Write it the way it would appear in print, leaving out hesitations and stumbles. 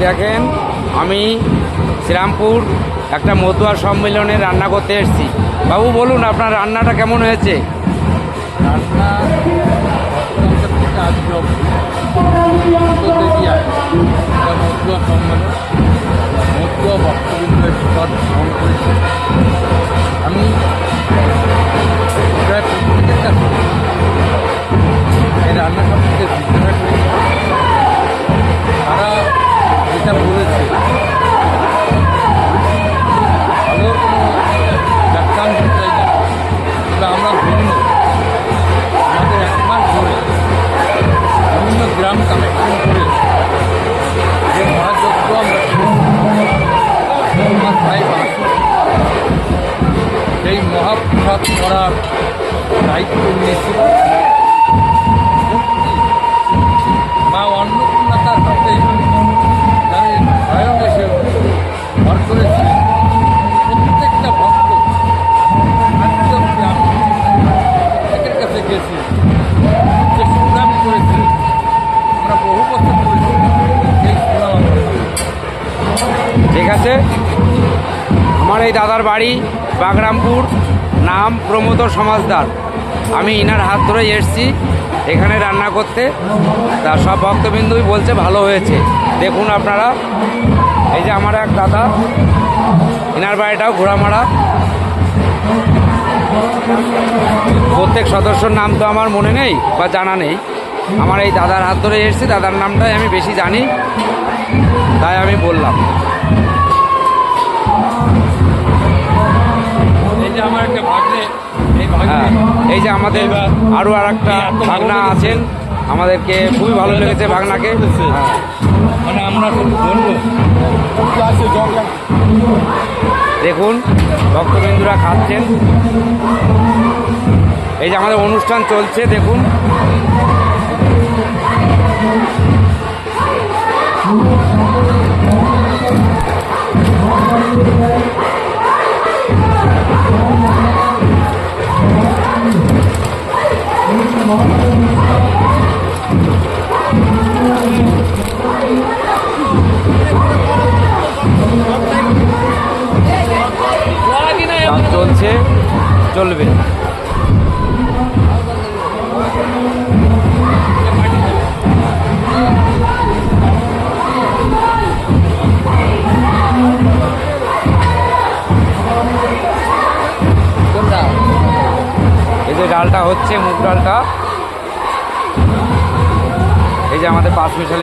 দেখেন আমি শ্রীরামপুর একটা মতুয়া সম্মেলনে রান্না করতে এসেছি। বাবু বলুন আপনার রান্নাটা কেমন হয়েছে? রান্না থেকে আজকে মতুয়া সম্মেলন মতুয়া ভক্তবৃন্দের বিপদ গ্রহণ করেছে। আমি প্রায় প্রত্যেকের কাছে এই রান্না সম্পর্কে জিজ্ঞাসা করি। তারা যেটা বলেছে ভালো কোনো ব্যাখ্যা আমি চাই না, তবে আমরা ধন্য আমাদের 1 মাস ধরে বিভিন্ন গ্রাম কালেকশন করে যে মহাযজ্ঞ আমরা আমার ভাই সেই মহাপ্রসাদ করার দায়িত্ব নিয়েছিল। মা অন্নপূর্ণাতার হাতে যারা স্বয়ং এসে ঘর করেছে প্রত্যেকটা ভক্ত একদম প্রত্যেকের কাছে গেছি, যে সুনাম করেছে আমরা বহু বছর করেছি, সেই সুনাম আমরা ঠিক আছে। আমার এই দাদার বাড়ি বাগরামপুর, নাম প্রমোদ সমাজদার। আমি ইনার হাত ধরে এসেছি এখানে রান্না করতে। তা সব ভক্তবিন্দুই বলছে ভালো হয়েছে। দেখুন আপনারা, এই যে আমার এক দাদা, ইনার বাড়িটাও ঘোড়ামারা। প্রত্যেক সদস্যর নাম তো আমার মনে নেই বা জানা নেই। আমার এই দাদার হাত ধরে এসেছি, দাদার নামটাই আমি বেশি জানি, তাই আমি বললাম। এই যে আমার একটা ভাগ্নে, হ্যাঁ, এই যে আমাদের আরও আর একটা ভাগনা আছেন, আমাদেরকে খুবই ভালো লেগেছে ভাগনাকে। মানে আমরা বলবো দেখুন ভক্তবিন্দুরা খাচ্ছেন। এই যে আমাদের অনুষ্ঠান চলছে, দেখুন। কাজ চলছে, চলবে। এই যে ডালটা হচ্ছে, মুগ ডালটা, এই যে আমাদের 5 মিশালি